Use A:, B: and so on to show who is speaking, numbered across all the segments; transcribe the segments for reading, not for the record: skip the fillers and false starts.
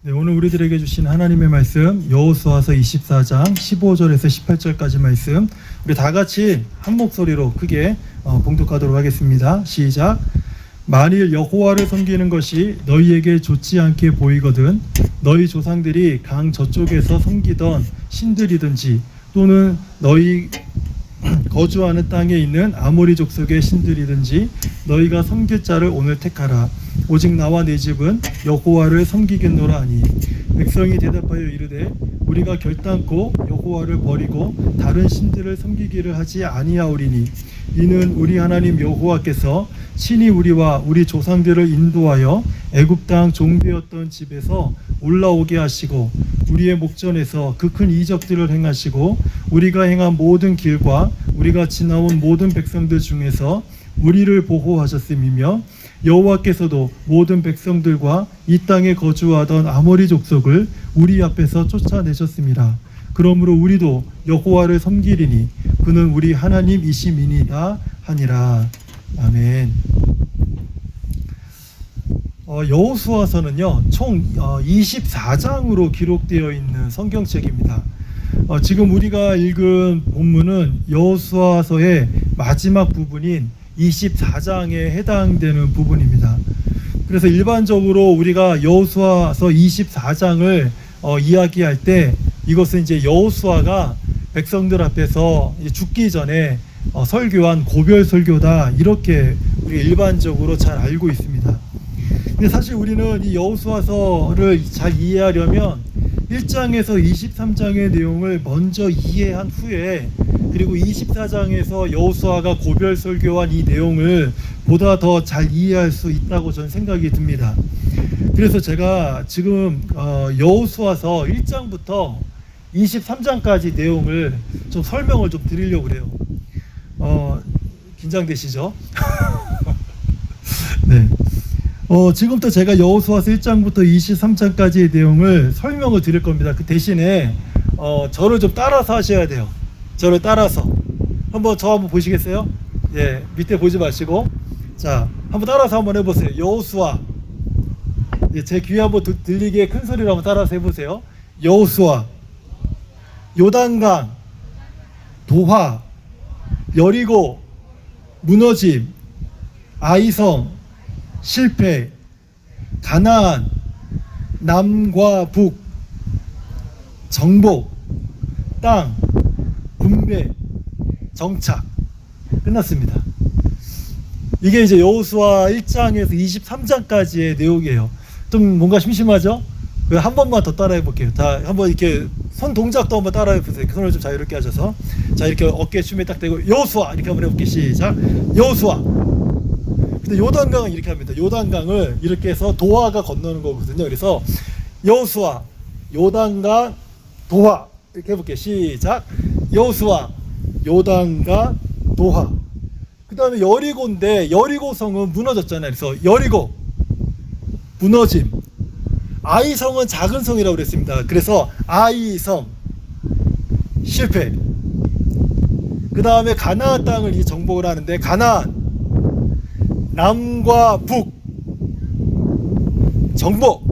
A: 네, 오늘 우리들에게 주신 하나님의 말씀 여호수아서 24장 15절에서 18절까지 말씀 우리 다 같이 한 목소리로 크게 봉독하도록 하겠습니다. 시작. 만일 여호와를 섬기는 것이 너희에게 좋지 않게 보이거든 너희 조상들이 강 저쪽에서 섬기던 신들이든지 또는 너희 거주하는 땅에 있는 아모리 족속의 신들이든지 너희가 섬길 자를 오늘 택하라. 오직 나와 내 집은 여호와를 섬기겠노라 하니 백성이 대답하여 이르되 우리가 결단코 여호와를 버리고 다른 신들을 섬기기를 하지 아니하오리니 이는 우리 하나님 여호와께서 친히 우리와 우리 조상들을 인도하여 애굽 땅 종되었던 집에서 올라오게 하시고 우리의 목전에서 그 큰 이적들을 행하시고 우리가 행한 모든 길과 우리가 지나온 모든 백성들 중에서 우리를 보호하셨음이며 여호와께서도 모든 백성들과 이 땅에 거주하던 아모리 족속을 우리 앞에서 쫓아내셨습니다. 그러므로 우리도 여호와를 섬기리니 그는 우리 하나님이시미니이다 하니라. 아멘. 여호수아서는요 총 24장으로 기록되어 있는 성경책입니다. 지금 우리가 읽은 본문은 여호수아서의 마지막 부분인 24장에 해당되는 부분입니다. 그래서 일반적으로 우리가 여호수아서 24장을 이야기할 때 이것은 이제 여호수아가 백성들 앞에서 죽기 전에 설교한 고별 설교다 이렇게 우리가 일반적으로 잘 알고 있습니다. 근데 사실 우리는 이 여호수아서를 잘 이해하려면 1장에서 23장의 내용을 먼저 이해한 후에 그리고 24장에서 여호수아가 고별 설교한 이 내용을 보다 더 잘 이해할 수 있다고 저는 생각이 듭니다. 그래서 제가 지금 여호수아서 1장부터 23장까지 내용을 좀 설명을 좀 드리려고 그래요. 긴장되시죠? 네. 지금부터 제가 여호수아서 1장부터 23장까지의 내용을 설명을 드릴 겁니다. 그 대신에 저를 좀 따라서 하셔야 돼요. 저를 따라서 저 한번 보시겠어요? 예, 밑에 보지 마시고 자, 한번 따라서 한번 해보세요. 여호수아, 예, 제 귀에 한번 들리게 큰 소리로 한번 따라서 해보세요. 여호수아, 요단강, 도화, 여리고, 무너짐, 아이성, 실패, 가나안, 남과 북, 정복, 땅, 분배, 정착. 끝났습니다. 이게 이제 여호수아 1장에서 23장까지의 내용이에요. 좀 뭔가 심심하죠? 한 번만 더 따라해 볼게요. 다 한번 이렇게 손 동작도 한번 따라해 보세요. 손을 좀 자유롭게 하셔서 자, 이렇게 어깨 춤에 딱 대고 여호수아 이렇게 한번 해볼게요. 시작. 여호수아. 근데 요단강은 이렇게 합니다. 요단강을 이렇게 해서 도화가 건너는 거거든요. 그래서 여호수아, 요단강, 도화 이렇게 해볼게요. 시작. 여호수아, 요단강, 도화. 그 다음에 여리고인데 여리고성은 무너졌잖아요. 그래서 여리고, 무너짐. 아이성은 작은 성이라고 그랬습니다. 그래서 아이성, 실패. 그 다음에 가나안 땅을 이제 정복을 하는데 가나안, 남과 북, 정복,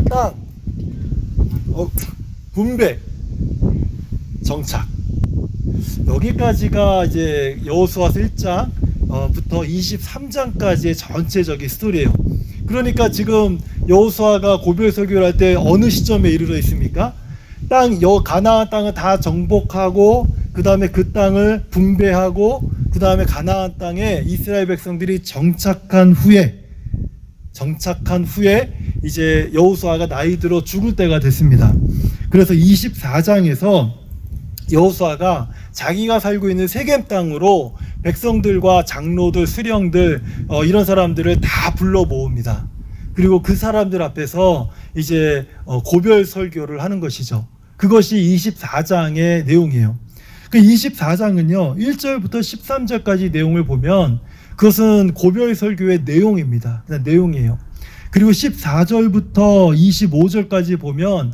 A: 땅, 분배, 정착. 여기까지가 이제 여호수아서 1장부터 23장까지의 전체적인 스토리예요. 그러니까 지금 여호수아가 고별 설교를 할 때 어느 시점에 이르러 있습니까? 가나안 땅을 다 정복하고 그 다음에 그 땅을 분배하고 그 다음에 가나안 땅에 이스라엘 백성들이 정착한 후에 이제 여호수아가 나이 들어 죽을 때가 됐습니다. 그래서 24장에서 여호수아가 자기가 살고 있는 세겜 땅으로 백성들과 장로들, 수령들 이런 사람들을 다 불러 모읍니다. 그리고 그 사람들 앞에서 이제 고별 설교를 하는 것이죠. 그것이 24장의 내용이에요. 그 24장은요 1절부터 13절까지 내용을 보면 그것은 고별 설교의 내용입니다. 그냥 내용이에요. 그리고 14절부터 25절까지 보면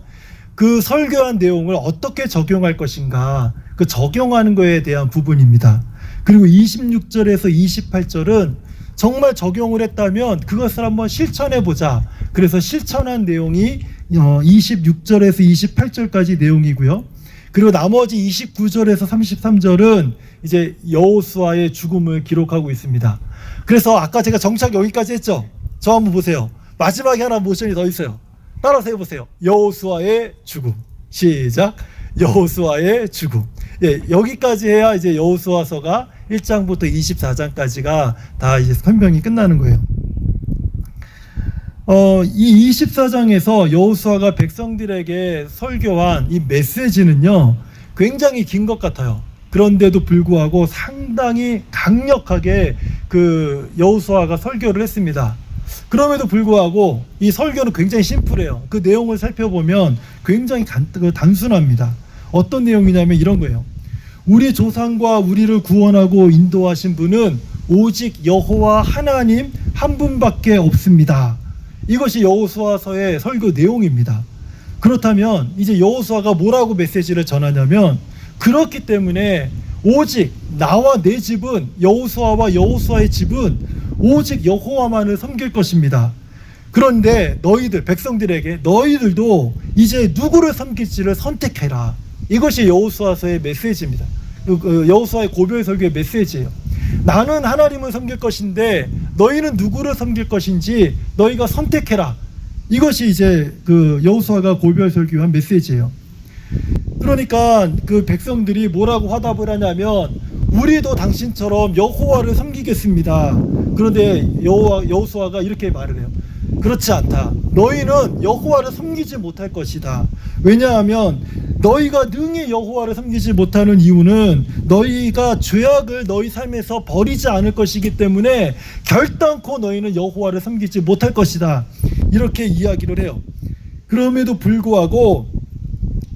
A: 그 설교한 내용을 어떻게 적용할 것인가 그 적용하는 것에 대한 부분입니다. 그리고 26절에서 28절은 정말 적용을 했다면 그것을 한번 실천해 보자. 그래서 실천한 내용이 26절에서 28절까지 내용이고요. 그리고 나머지 29절에서 33절은 이제 여호수아의 죽음을 기록하고 있습니다. 그래서 아까 제가 정착 여기까지 했죠. 저 한번 보세요. 마지막에 하나 모션이 더 있어요. 따라서 해보세요. 여호수아의 죽음. 시작. 여호수아의 죽음. 예, 여기까지 해야 이제 여호수아서가 1장부터 24장까지가 다 이제 설명이 끝나는 거예요. 이 24장에서 여호수아가 백성들에게 설교한 이 메시지는요, 굉장히 긴 것 같아요. 그런데도 불구하고 상당히 강력하게 그 여호수아가 설교를 했습니다. 그럼에도 불구하고 이 설교는 굉장히 심플해요. 그 내용을 살펴보면 굉장히 단순합니다. 어떤 내용이냐면 이런 거예요. 우리 조상과 우리를 구원하고 인도하신 분은 오직 여호와 하나님 한 분밖에 없습니다. 이것이 여호수아서의 설교 내용입니다. 그렇다면 이제 여호수아가 뭐라고 메시지를 전하냐면, 그렇기 때문에 오직 나와 내 집은, 여호수아와 여호수아의 집은 오직 여호와만을 섬길 것입니다. 그런데 너희들, 백성들에게 너희들도 이제 누구를 섬길지를 선택해라. 이것이 여호수아서의 메시지입니다. 여호수아의 고별 설교의 메시지예요. 나는 하나님을 섬길 것인데 너희는 누구를 섬길 것인지 너희가 선택해라. 이것이 이제 그 여호수아가 고별 설교한 메시지예요. 그러니까 그 백성들이 뭐라고 화답을 하냐면, 우리도 당신처럼 여호와를 섬기겠습니다. 그런데 여호수아가 이렇게 말을 해요. 그렇지 않다. 너희는 여호와를 섬기지 못할 것이다. 왜냐하면 너희가 능히 여호와를 섬기지 못하는 이유는 너희가 죄악을 너희 삶에서 버리지 않을 것이기 때문에 결단코 너희는 여호와를 섬기지 못할 것이다. 이렇게 이야기를 해요. 그럼에도 불구하고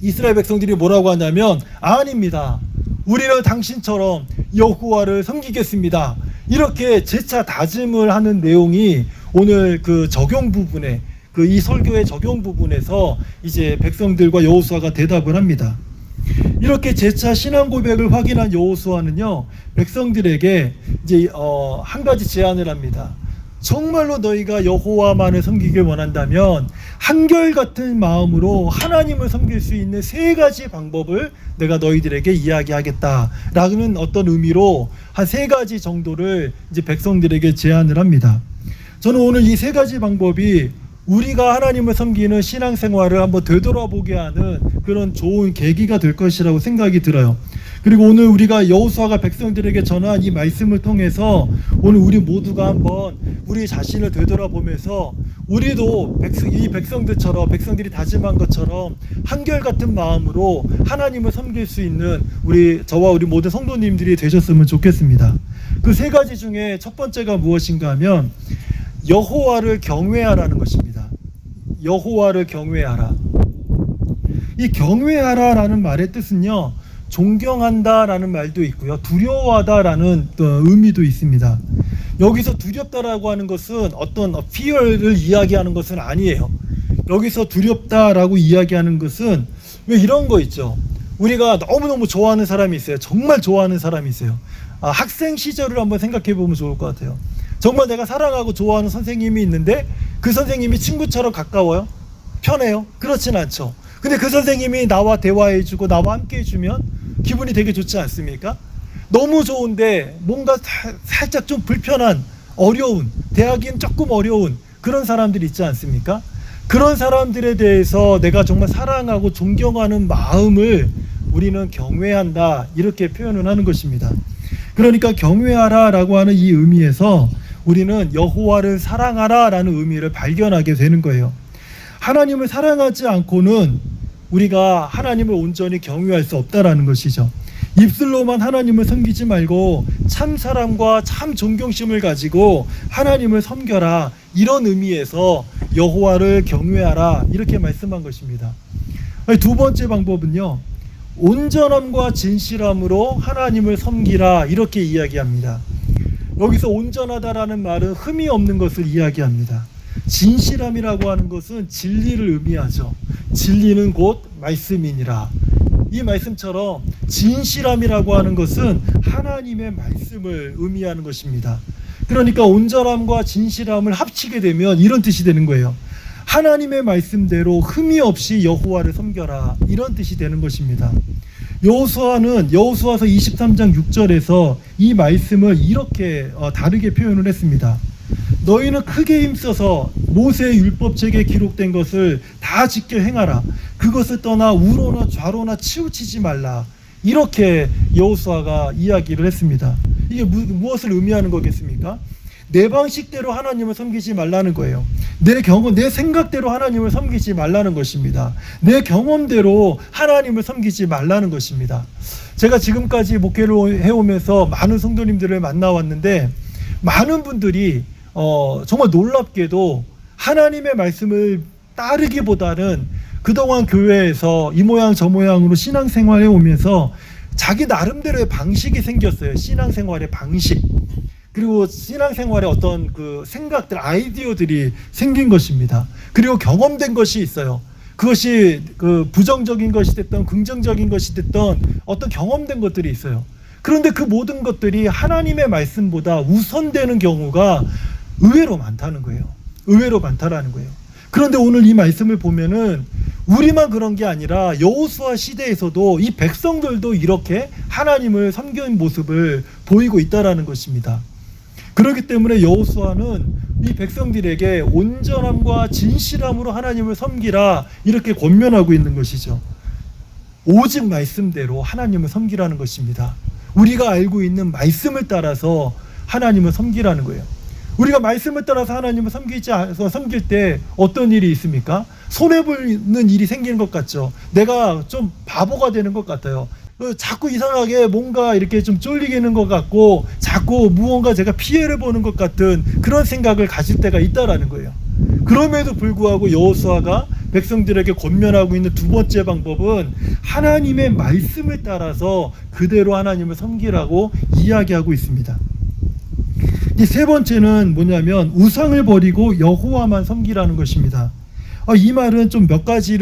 A: 이스라엘 백성들이 뭐라고 하냐면, 아닙니다. 우리는 당신처럼 여호와를 섬기겠습니다. 이렇게 재차 다짐을 하는 내용이 오늘 그 적용 부분에, 그 이 설교의 적용 부분에서 이제 백성들과 여호수아가 대답을 합니다. 이렇게 재차 신앙 고백을 확인한 여호수아는요, 백성들에게 이제 한 가지 제안을 합니다. 정말로 너희가 여호와만을 섬기길 원한다면 한결같은 마음으로 하나님을 섬길 수 있는 3가지 방법을 내가 너희들에게 이야기하겠다라는 어떤 의미로 한 3가지 정도를 이제 백성들에게 제안을 합니다. 저는 오늘 이 3가지 방법이 우리가 하나님을 섬기는 신앙생활을 한번 되돌아보게 하는 그런 좋은 계기가 될 것이라고 생각이 들어요. 그리고 오늘 우리가 여호수아가 백성들에게 전한 이 말씀을 통해서 오늘 우리 모두가 한번 우리 자신을 되돌아보면서 우리도 이 백성들처럼, 백성들이 다짐한 것처럼 한결같은 마음으로 하나님을 섬길 수 있는 저와 우리 모든 성도님들이 되셨으면 좋겠습니다. 그 3가지 중에 첫 번째가 무엇인가 하면 여호와를 경외하라는 것입니다. 여호와를 경외하라. 이 경외하라라는 말의 뜻은요, 존경한다라는 말도 있고요, 두려워하다라는 의미도 있습니다. 여기서 두렵다라고 하는 것은 어떤 fear를 이야기하는 것은 아니에요. 여기서 두렵다라고 이야기하는 것은 왜 이런 거 있죠. 우리가 너무너무 좋아하는 사람이 있어요. 정말 좋아하는 사람이 있어요. 학생 시절을 한번 생각해 보면 좋을 것 같아요. 정말 내가 사랑하고 좋아하는 선생님이 있는데 그 선생님이 친구처럼 가까워요? 편해요? 그렇진 않죠. 근데 그 선생님이 나와 대화해주고 나와 함께 해주면 기분이 되게 좋지 않습니까? 너무 좋은데 뭔가 살짝 좀 불편한, 어려운, 대하기엔 조금 어려운 그런 사람들이 있지 않습니까? 그런 사람들에 대해서 내가 정말 사랑하고 존경하는 마음을 우리는 경외한다, 이렇게 표현을 하는 것입니다. 그러니까 경외하라 라고 하는 이 의미에서 우리는 여호와를 사랑하라 라는 의미를 발견하게 되는 거예요. 하나님을 사랑하지 않고는 우리가 하나님을 온전히 경외할 수 없다라는 것이죠. 입술로만 하나님을 섬기지 말고 참 사랑과 참 존경심을 가지고 하나님을 섬겨라, 이런 의미에서 여호와를 경외하라, 이렇게 말씀한 것입니다. 2번째 방법은요, 온전함과 진실함으로 하나님을 섬기라, 이렇게 이야기합니다. 여기서 온전하다라는 말은 흠이 없는 것을 이야기합니다. 진실함이라고 하는 것은 진리를 의미하죠. 진리는 곧 말씀이니라. 이 말씀처럼 진실함이라고 하는 것은 하나님의 말씀을 의미하는 것입니다. 그러니까 온전함과 진실함을 합치게 되면 이런 뜻이 되는 거예요. 하나님의 말씀대로 흠이 없이 여호와를 섬겨라, 이런 뜻이 되는 것입니다. 여호수아서 23장 6절에서 이 말씀을 이렇게 다르게 표현을 했습니다. 너희는 크게 힘써서 모세의 율법책에 기록된 것을 다 지켜 행하라. 그것을 떠나 우로나 좌로나 치우치지 말라. 이렇게 여호수아가 이야기를 했습니다. 이게 무엇을 의미하는 거겠습니까? 내 방식대로 하나님을 섬기지 말라는 거예요. 내 생각대로 하나님을 섬기지 말라는 것입니다. 내 경험대로 하나님을 섬기지 말라는 것입니다. 제가 지금까지 목회를 해오면서 많은 성도님들을 만나왔는데, 많은 분들이 정말 놀랍게도 하나님의 말씀을 따르기보다는 그동안 교회에서 이 모양 저 모양으로 신앙생활해 오면서 자기 나름대로의 방식이 생겼어요. 신앙생활의 방식. 그리고 신앙생활에 어떤 그 생각들, 아이디어들이 생긴 것입니다. 그리고 경험된 것이 있어요. 그것이 그 부정적인 것이 됐던 긍정적인 것이 됐던 어떤 경험된 것들이 있어요. 그런데 그 모든 것들이 하나님의 말씀보다 우선되는 경우가 의외로 많다는 거예요. 의외로 많다라는 거예요. 그런데 오늘 이 말씀을 보면은 우리만 그런 게 아니라 여호수아 시대에서도 이 백성들도 이렇게 하나님을 섬기는 모습을 보이고 있다라는 것입니다. 그렇기 때문에 여호수아는 이 백성들에게 온전함과 진실함으로 하나님을 섬기라, 이렇게 권면하고 있는 것이죠. 오직 말씀대로 하나님을 섬기라는 것입니다. 우리가 알고 있는 말씀을 따라서 하나님을 섬기라는 거예요. 우리가 말씀을 따라서 하나님을 섬길 때 어떤 일이 있습니까? 손해보는 일이 생기는 것 같죠. 내가 좀 바보가 되는 것 같아요. 자꾸 이상하게 뭔가 이렇게 좀 쫄리는 것 같고, 자꾸 무언가 제가 피해를 보는 것 같은 그런 생각을 가질 때가 있다라는 거예요. 그럼에도 불구하고 여호수아가 백성들에게 권면하고 있는 두 번째 방법은 하나님의 말씀을 따라서 그대로 하나님을 섬기라고 이야기하고 있습니다. 이 세 번째는 뭐냐면 우상을 버리고 여호와만 섬기라는 것입니다. 이 말은 좀 몇 가지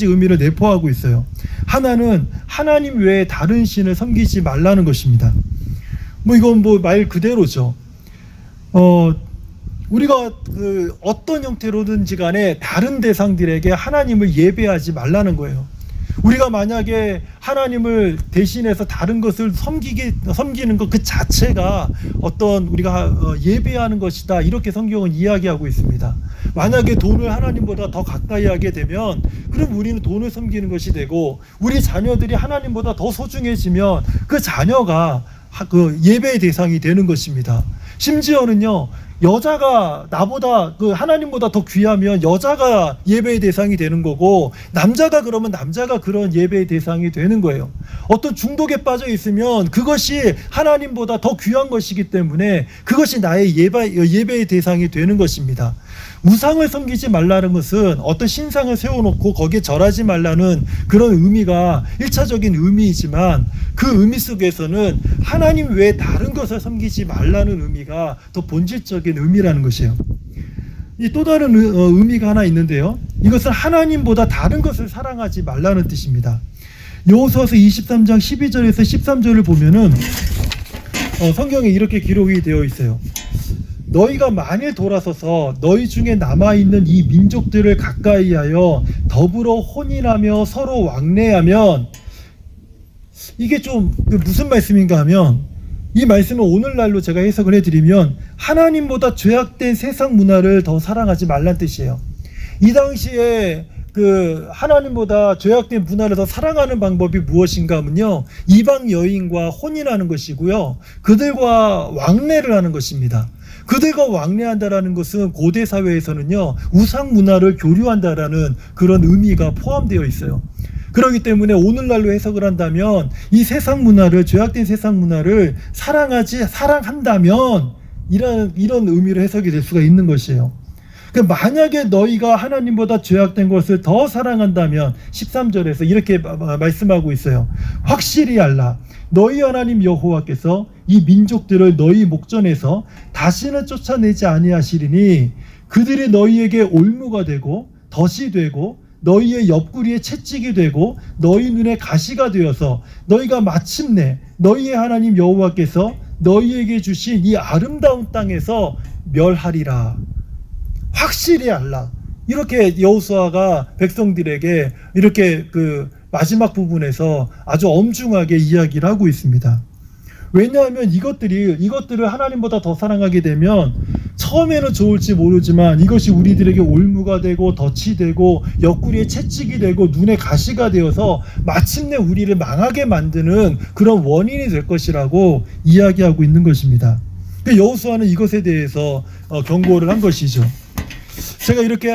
A: 의미를 내포하고 있어요. 하나는 하나님 외에 다른 신을 섬기지 말라는 것입니다. 이건 말 그대로죠. 우리가 어떤 형태로든지 간에 다른 대상들에게 하나님을 예배하지 말라는 거예요. 우리가 만약에 하나님을 대신해서 다른 것을 섬기는 것 그 자체가 어떤 우리가 예배하는 것이다, 이렇게 성경은 이야기하고 있습니다. 만약에 돈을 하나님보다 더 가까이 하게 되면 그럼 우리는 돈을 섬기는 것이 되고, 우리 자녀들이 하나님보다 더 소중해지면 그 자녀가 그 예배의 대상이 되는 것입니다. 심지어는요, 여자가 나보다 하나님보다 더 귀하면 여자가 예배의 대상이 되는 거고, 남자가 그러면 남자가 그런 예배의 대상이 되는 거예요. 어떤 중독에 빠져 있으면 그것이 하나님보다 더 귀한 것이기 때문에 그것이 나의 예배의 대상이 되는 것입니다. 우상을 섬기지 말라는 것은 어떤 신상을 세워놓고 거기에 절하지 말라는 그런 의미가 1차적인 의미이지만, 그 의미 속에서는 하나님 외에 다른 것을 섬기지 말라는 의미가 더 본질적인 의미라는 것이에요. 이 또 다른 의미가 하나 있는데요, 이것은 하나님보다 다른 것을 사랑하지 말라는 뜻입니다. 여호수아서 23장 12절에서 13절을 보면은 성경에 이렇게 기록이 되어 있어요. 너희가 만일 돌아서서 너희 중에 남아있는 이 민족들을 가까이하여 더불어 혼인하며 서로 왕래하면, 이게 좀 무슨 말씀인가 하면, 이 말씀은 오늘날로 제가 해석을 해드리면 하나님보다 죄악된 세상 문화를 더 사랑하지 말란 뜻이에요. 이 당시에 하나님보다 죄악된 문화를 더 사랑하는 방법이 무엇인가 하면요, 이방 여인과 혼인하는 것이고요, 그들과 왕래를 하는 것입니다. 그들과 왕래한다라는 것은 고대 사회에서는요, 우상 문화를 교류한다라는 그런 의미가 포함되어 있어요. 그렇기 때문에 오늘날로 해석을 한다면 이 세상 문화를, 죄악된 세상 문화를 사랑한다면 이런 의미로 해석이 될 수가 있는 것이에요. 만약에 너희가 하나님보다 죄악된 것을 더 사랑한다면 13절에서 이렇게 말씀하고 있어요. 확실히 알라. 너희 하나님 여호와께서 이 민족들을 너희 목전에서 다시는 쫓아내지 아니하시리니 그들이 너희에게 올무가 되고 덫이 되고 너희의 옆구리에 채찍이 되고 너희 눈에 가시가 되어서 너희가 마침내 너희의 하나님 여호와께서 너희에게 주신 이 아름다운 땅에서 멸하리라. 확실히 알라. 이렇게 여호수아가 백성들에게 이렇게 그 마지막 부분에서 아주 엄중하게 이야기를 하고 있습니다. 왜냐하면 이것들을 하나님보다 더 사랑하게 되면 처음에는 좋을지 모르지만 이것이 우리들에게 올무가 되고 덫이 되고 옆구리에 채찍이 되고 눈에 가시가 되어서 마침내 우리를 망하게 만드는 그런 원인이 될 것이라고 이야기하고 있는 것입니다. 여호수아는 이것에 대해서 경고를 한 것이죠. 제가 이렇게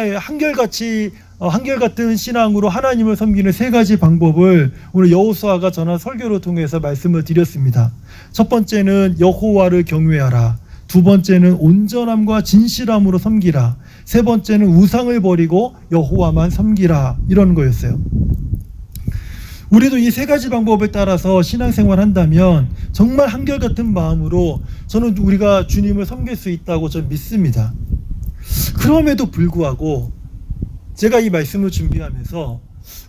A: 한결같은 신앙으로 하나님을 섬기는 세 가지 방법을 오늘 여호수아가 전한 설교를 통해서 말씀을 드렸습니다. 첫 번째는 여호와를 경외하라. 두 번째는 온전함과 진실함으로 섬기라. 세 번째는 우상을 버리고 여호와만 섬기라. 이런 거였어요. 우리도 이 세 가지 방법을 따라서 신앙생활 한다면 정말 한결같은 마음으로 저는 우리가 주님을 섬길 수 있다고 저는 믿습니다. 그럼에도 불구하고 제가 이 말씀을 준비하면서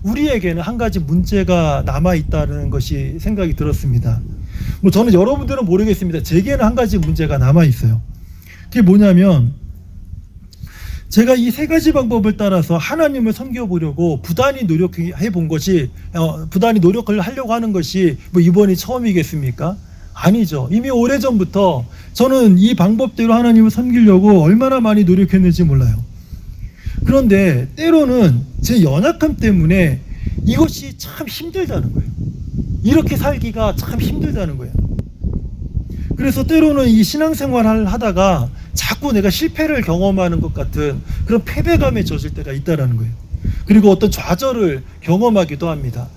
A: 우리에게는 한 가지 문제가 남아있다는 것이 생각이 들었습니다. 저는 여러분들은 모르겠습니다. 제게는 한 가지 문제가 남아있어요. 그게 뭐냐면 제가 이 세 가지 방법을 따라서 하나님을 섬겨보려고 부단히 노력을 하려고 하는 것이 이번이 처음이겠습니까? 아니죠. 이미 오래전부터 저는 이 방법대로 하나님을 섬기려고 얼마나 많이 노력했는지 몰라요. 그런데 때로는 제 연약함 때문에 이것이 참 힘들다는 거예요. 이렇게 살기가 참 힘들다는 거예요. 그래서 때로는 이 신앙생활을 하다가 자꾸 내가 실패를 경험하는 것 같은 그런 패배감에 젖을 때가 있다는 거예요. 그리고 어떤 좌절을 경험하기도 합니다.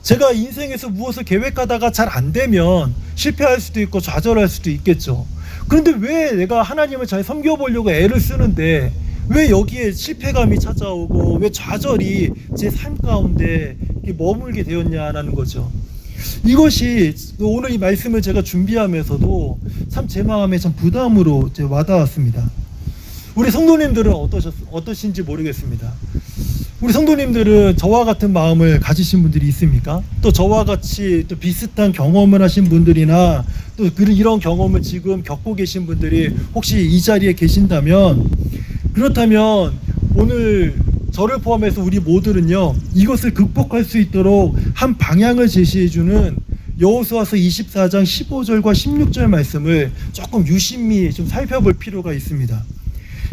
A: 제가 인생에서 무엇을 계획하다가 잘 안 되면 실패할 수도 있고 좌절할 수도 있겠죠. 그런데 왜 내가 하나님을 잘 섬겨보려고 애를 쓰는데 왜 여기에 실패감이 찾아오고 왜 좌절이 제 삶 가운데 머물게 되었냐라는 거죠. 이것이 오늘 이 말씀을 제가 준비하면서도 참 제 마음에 참 부담으로 와닿았습니다. 우리 성도님들은 어떠신지 모르겠습니다. 우리 성도님들은 저와 같은 마음을 가지신 분들이 있습니까? 또 저와 같이 또 비슷한 경험을 하신 분들이나 또 이런 경험을 지금 겪고 계신 분들이 혹시 이 자리에 계신다면, 그렇다면 오늘 저를 포함해서 우리 모두는요, 이것을 극복할 수 있도록 한 방향을 제시해주는 여호수아서 24장 15절과 16절 말씀을 조금 유심히 좀 살펴볼 필요가 있습니다.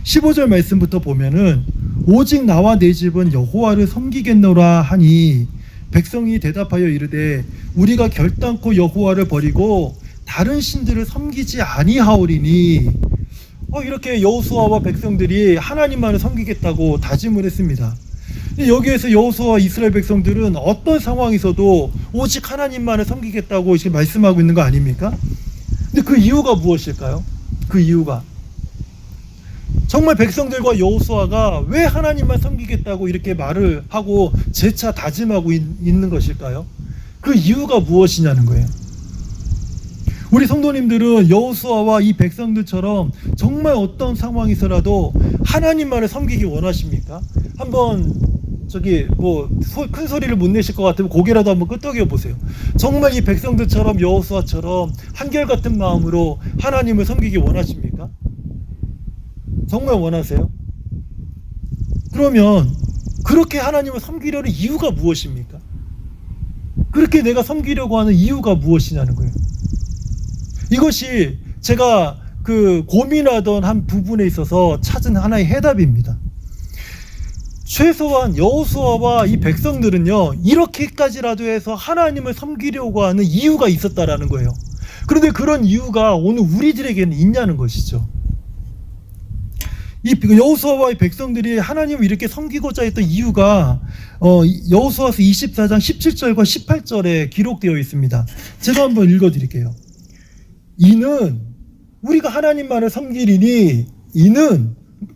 A: 15절 말씀부터 보면은 오직 나와 내 집은 여호와를 섬기겠노라 하니 백성이 대답하여 이르되 우리가 결단코 여호와를 버리고 다른 신들을 섬기지 아니하오리니. 이렇게 여호수아와 백성들이 하나님만을 섬기겠다고 다짐을 했습니다. 여기에서 여호수아와 이스라엘 백성들은 어떤 상황에서도 오직 하나님만을 섬기겠다고 이렇게 말씀하고 있는 거 아닙니까? 근데 그 이유가 무엇일까요? 그 이유가 정말 백성들과 여호수아가 왜 하나님만 섬기겠다고 이렇게 말을 하고 재차 다짐하고 있는 것일까요? 그 이유가 무엇이냐는 거예요. 우리 성도님들은 여호수아와 이 백성들처럼 정말 어떤 상황에서라도 하나님만을 섬기기 원하십니까? 한번 큰 소리를 못 내실 것 같으면 고개라도 한번 끄덕여 보세요. 정말 이 백성들처럼 여호수아처럼 한결같은 마음으로 하나님을 섬기기 원하십니까? 정말 원하세요? 그러면 그렇게 하나님을 섬기려는 이유가 무엇입니까? 그렇게 내가 섬기려고 하는 이유가 무엇이냐는 거예요. 이것이 제가 고민하던 한 부분에 있어서 찾은 하나의 해답입니다. 최소한 여호수아와 이 백성들은요, 이렇게까지라도 해서 하나님을 섬기려고 하는 이유가 있었다라는 거예요. 그런데 그런 이유가 오늘 우리들에게는 있냐는 것이죠. 이 여호수아와 이 백성들이 하나님을 이렇게 섬기고자 했던 이유가 여호수아서 24장 17절과 18절에 기록되어 있습니다. 제가 한번 읽어드릴게요. 이는 우리가 하나님만을 섬기리니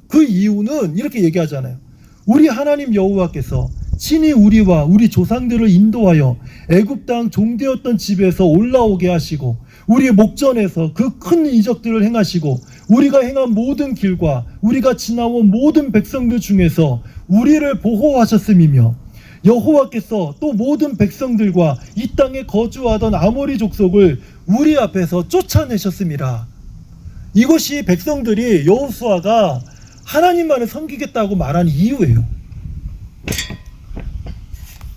A: 그 이유는 이렇게 얘기하잖아요. 우리 하나님 여호와께서 친히 우리와 우리 조상들을 인도하여 애굽 땅 종되었던 집에서 올라오게 하시고 우리의 목전에서 그 큰 이적들을 행하시고 우리가 행한 모든 길과 우리가 지나온 모든 백성들 중에서 우리를 보호하셨음이며 여호와께서 또 모든 백성들과 이 땅에 거주하던 아모리 족속을 우리 앞에서 쫓아내셨습니다. 이것이 백성들이 여호수아가 하나님만을 섬기겠다고 말한 이유예요.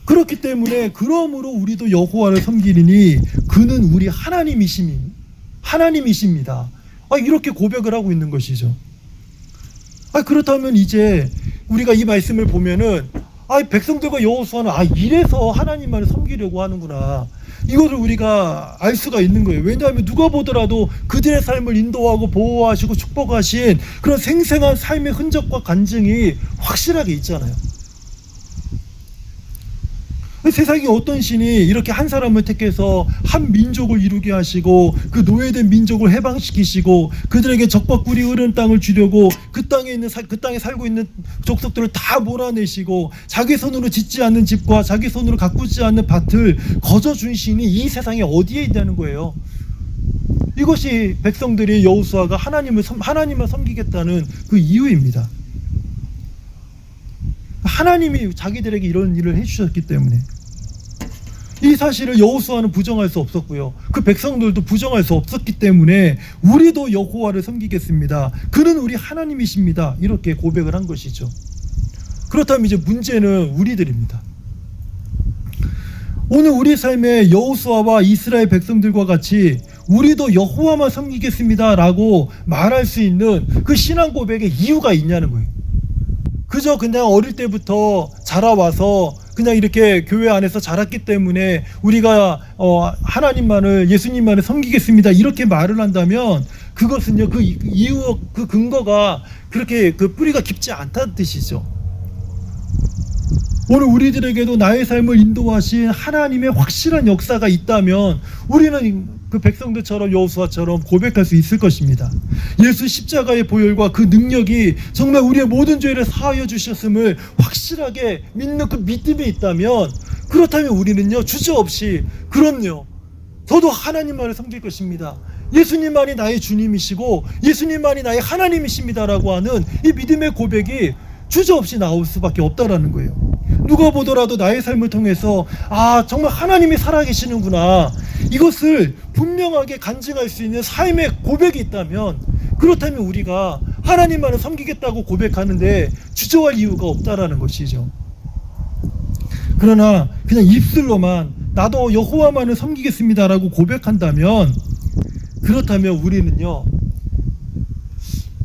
A: 그렇기 때문에 그러므로 우리도 여호와를 섬기리니 그는 우리 하나님이십니다. 이렇게 고백을 하고 있는 것이죠. 그렇다면 이제 우리가 이 말씀을 보면은 백성들과 여호수아는 이래서 하나님만을 섬기려고 하는구나, 이것을 우리가 알 수가 있는 거예요. 왜냐하면 누가 보더라도 그들의 삶을 인도하고 보호하시고 축복하신 그런 생생한 삶의 흔적과 간증이 확실하게 있잖아요. 세상에 어떤 신이 이렇게 한 사람을 택해서 한 민족을 이루게 하시고 그 노예된 민족을 해방시키시고 그들에게 적과 꿀이 흐르는 땅을 주려고 그 땅에 살고 있는 족속들을 다 몰아내시고 자기 손으로 짓지 않는 집과 자기 손으로 가꾸지 않는 밭을 거저준 신이 이 세상에 어디에 있냐는 거예요. 이것이 백성들이 여호수아가 하나님을 섬기겠다는 그 이유입니다. 하나님이 자기들에게 이런 일을 해주셨기 때문에 이 사실을 여호수아는 부정할 수 없었고요, 그 백성들도 부정할 수 없었기 때문에 우리도 여호와를 섬기겠습니다, 그는 우리 하나님이십니다, 이렇게 고백을 한 것이죠. 그렇다면 이제 문제는 우리들입니다. 오늘 우리 삶에 여호수아와 이스라엘 백성들과 같이 우리도 여호와만 섬기겠습니다 라고 말할 수 있는 그 신앙 고백의 이유가 있냐는 거예요. 그저 그냥 어릴 때부터 자라와서 그냥 이렇게 교회 안에서 자랐기 때문에 우리가 하나님만을, 예수님만을 섬기겠습니다 이렇게 말을 한다면 그것은요, 그 이유, 그 근거가 그렇게 그 뿌리가 깊지 않다는 뜻이죠. 오늘 우리들에게도 나의 삶을 인도하신 하나님의 확실한 역사가 있다면 우리는 그 백성들처럼 여호수아처럼 고백할 수 있을 것입니다. 예수 십자가의 보혈과 그 능력이 정말 우리의 모든 죄를 사하여 주셨음을 확실하게 믿는 그 믿음이 있다면, 그렇다면 우리는요, 주저없이 그럼요, 저도 하나님만을 섬길 것입니다, 예수님만이 나의 주님이시고 예수님만이 나의 하나님이십니다라고 하는 이 믿음의 고백이 주저없이 나올 수밖에 없다라는 거예요. 누가 보더라도 나의 삶을 통해서 정말 하나님이 살아계시는구나, 이것을 분명하게 간증할 수 있는 삶의 고백이 있다면, 그렇다면 우리가 하나님만을 섬기겠다고 고백하는데 주저할 이유가 없다라는 것이죠. 그러나 그냥 입술로만 나도 여호와만을 섬기겠습니다라고 고백한다면, 그렇다면 우리는요,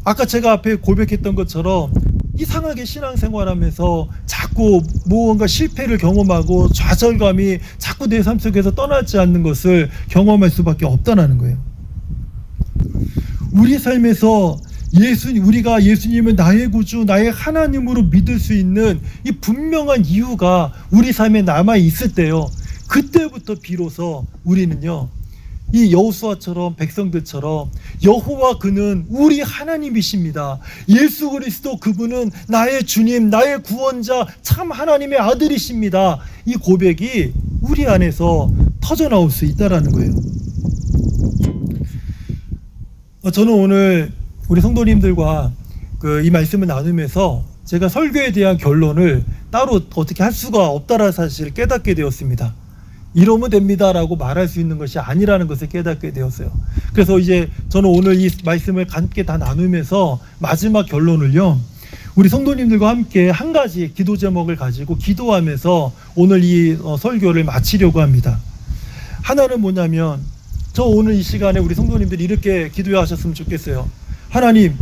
A: 아까 제가 앞에 고백했던 것처럼 이상하게 신앙생활하면서 자꾸 무언가 실패를 경험하고 좌절감이 자꾸 내 삶 속에서 떠나지 않는 것을 경험할 수밖에 없다는 거예요. 우리 삶에서 우리가 예수님을 나의 구주, 나의 하나님으로 믿을 수 있는 이 분명한 이유가 우리 삶에 남아 있을 때요, 그때부터 비로소 우리는요, 이 여호수아처럼 백성들처럼 여호와 그는 우리 하나님이십니다, 예수 그리스도 그분은 나의 주님, 나의 구원자, 참 하나님의 아들이십니다, 이 고백이 우리 안에서 터져나올 수 있다라는 거예요. 저는 오늘 우리 성도님들과 이 말씀을 나누면서 제가 설교에 대한 결론을 따로 어떻게 할 수가 없다라는 사실을 깨닫게 되었습니다. 이러면 됩니다라고 말할 수 있는 것이 아니라는 것을 깨닫게 되었어요. 그래서 이제 저는 오늘 이 말씀을 함께 다 나누면서 마지막 결론을요, 우리 성도님들과 함께 한 가지 기도 제목을 가지고 기도하면서 오늘 이 설교를 마치려고 합니다. 하나는 뭐냐면, 저 오늘 이 시간에 우리 성도님들이 이렇게 기도하셨으면 좋겠어요. 하나님,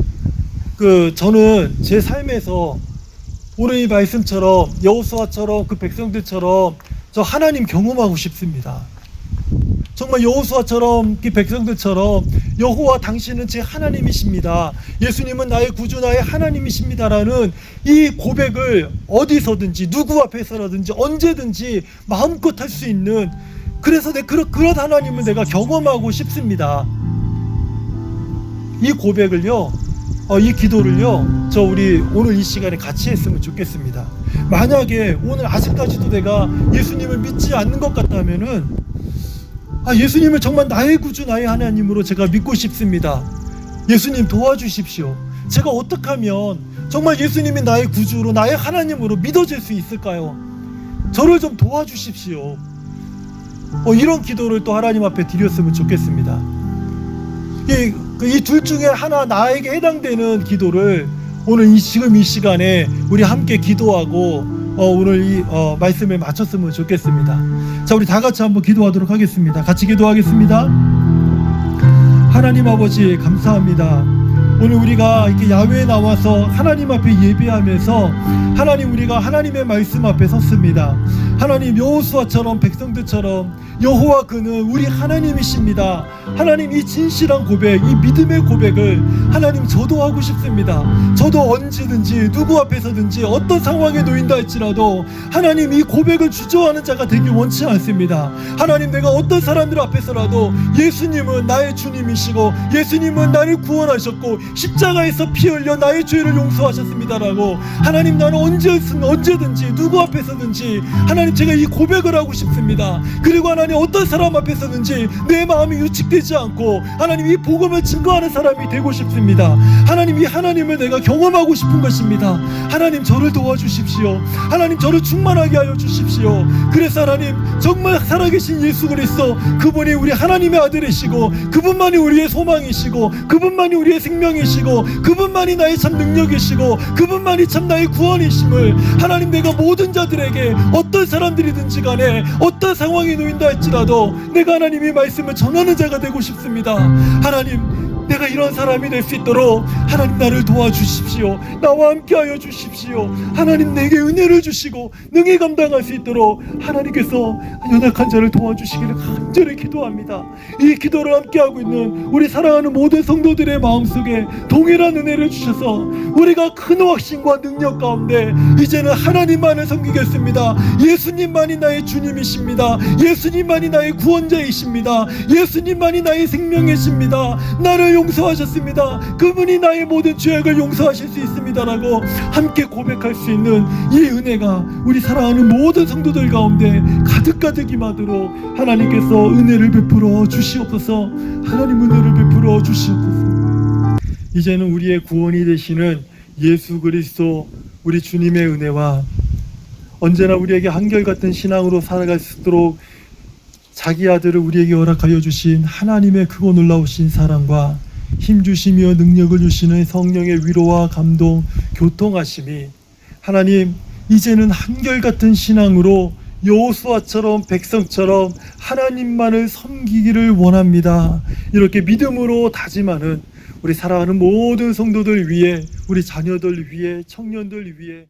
A: 저는 제 삶에서 오늘 이 말씀처럼 여호수아처럼 그 백성들처럼 저 하나님 경험하고 싶습니다. 정말 여호수아처럼 그 백성들처럼 여호와 당신은 제 하나님이십니다, 예수님은 나의 구주, 나의 하나님이십니다라는 이 고백을 어디서든지 누구 앞에서라든지 언제든지 마음껏 할 수 있는, 그래서 그런 하나님을 내가 경험하고 싶습니다. 이 고백을요, 이 기도를요, 우리 오늘 이 시간에 같이 했으면 좋겠습니다. 만약에 오늘 아직까지도 내가 예수님을 믿지 않는 것 같다면은, 예수님을 정말 나의 구주, 나의 하나님으로 제가 믿고 싶습니다, 예수님 도와주십시오, 제가 어떻게 하면 정말 예수님이 나의 구주로, 나의 하나님으로 믿어질 수 있을까요? 저를 좀 도와주십시오. 이런 기도를 또 하나님 앞에 드렸으면 좋겠습니다. 이 둘 중에 하나 나에게 해당되는 기도를 오늘 지금 이 시간에 우리 함께 기도하고 오늘 이 말씀을 마쳤으면 좋겠습니다. 자, 우리 다 같이 한번 기도하도록 하겠습니다. 같이 기도하겠습니다. 하나님 아버지 감사합니다. 오늘 우리가 이렇게 야외에 나와서 하나님 앞에 예배하면서 하나님, 우리가 하나님의 말씀 앞에 섰습니다. 하나님, 여호수아처럼 백성들처럼 여호와 그는 우리 하나님이십니다. 하나님, 이 진실한 고백, 이 믿음의 고백을 하나님 저도 하고 싶습니다. 저도 언제든지 누구 앞에서든지 어떤 상황에 놓인다 할지라도 하나님, 이 고백을 주저하는 자가 되기 원치 않습니다. 하나님, 내가 어떤 사람들 앞에서라도 예수님은 나의 주님이시고 예수님은 나를 구원하셨고 십자가에서 피 흘려 나의 죄를 용서하셨습니다라고 하나님, 나는 언제든지 누구 앞에서든지 하나님 제가 이 고백을 하고 싶습니다. 그리고 하나님, 어떤 사람 앞에서든지 내 마음이 유축되지 않고 하나님 이 복음을 증거하는 사람이 되고 싶습니다. 하나님, 이 하나님을 내가 경험하고 싶은 것입니다. 하나님, 저를 도와주십시오. 하나님, 저를 충만하게 하여 주십시오. 그래서 하나님, 정말 살아계신 예수 그리스도, 그분이 우리 하나님의 아들이시고 그분만이 우리의 소망이시고 그분만이 우리의 생명이시고 그분만이 나의 참 능력이시고 그분만이 참 나의 구원이심을 하나님, 내가 모든 자들에게 어떤 사람들이든지 간에 어떤 상황에 놓인다 할지라도 내가 하나님의 말씀을 전하는 자가 되고 싶습니다. 하나님, 내가 이런 사람이 될 수 있도록 하나님, 나를 도와주십시오. 나와 함께하여 주십시오. 하나님, 내게 은혜를 주시고 능히 감당할 수 있도록 하나님께서 연약한 자를 도와주시기를 간절히 기도합니다. 이 기도를 함께하고 있는 우리 사랑하는 모든 성도들의 마음속에 동일한 은혜를 주셔서 우리가 큰 확신과 능력 가운데 이제는 하나님만을 섬기겠습니다. 예수님만이 나의 주님이십니다. 예수님만이 나의 구원자이십니다. 예수님만이 나의 생명이십니다. 나를 용서하셨습니다. 그분이 나의 모든 죄악을 용서하실 수 있습니다라고 함께 고백할 수 있는 이 은혜가 우리 사랑하는 모든 성도들 가운데 가득 임하도록 하나님께서 은혜를 베풀어 주시옵소서. 하나님, 은혜를 베풀어 주시옵소서. 이제는 우리의 구원이 되시는 예수 그리스도 우리 주님의 은혜와 언제나 우리에게 한결같은 신앙으로 살아갈 수 있도록 자기 아들을 우리에게 허락하여 주신 하나님의 크고 놀라우신 사랑과 힘주시며 능력을 주시는 성령의 위로와 감동, 교통하심이 하나님, 이제는 한결같은 신앙으로 여호수아처럼 백성처럼 하나님만을 섬기기를 원합니다. 이렇게 믿음으로 다짐하는 우리 사랑하는 모든 성도들 위해, 우리 자녀들 위해, 청년들 위해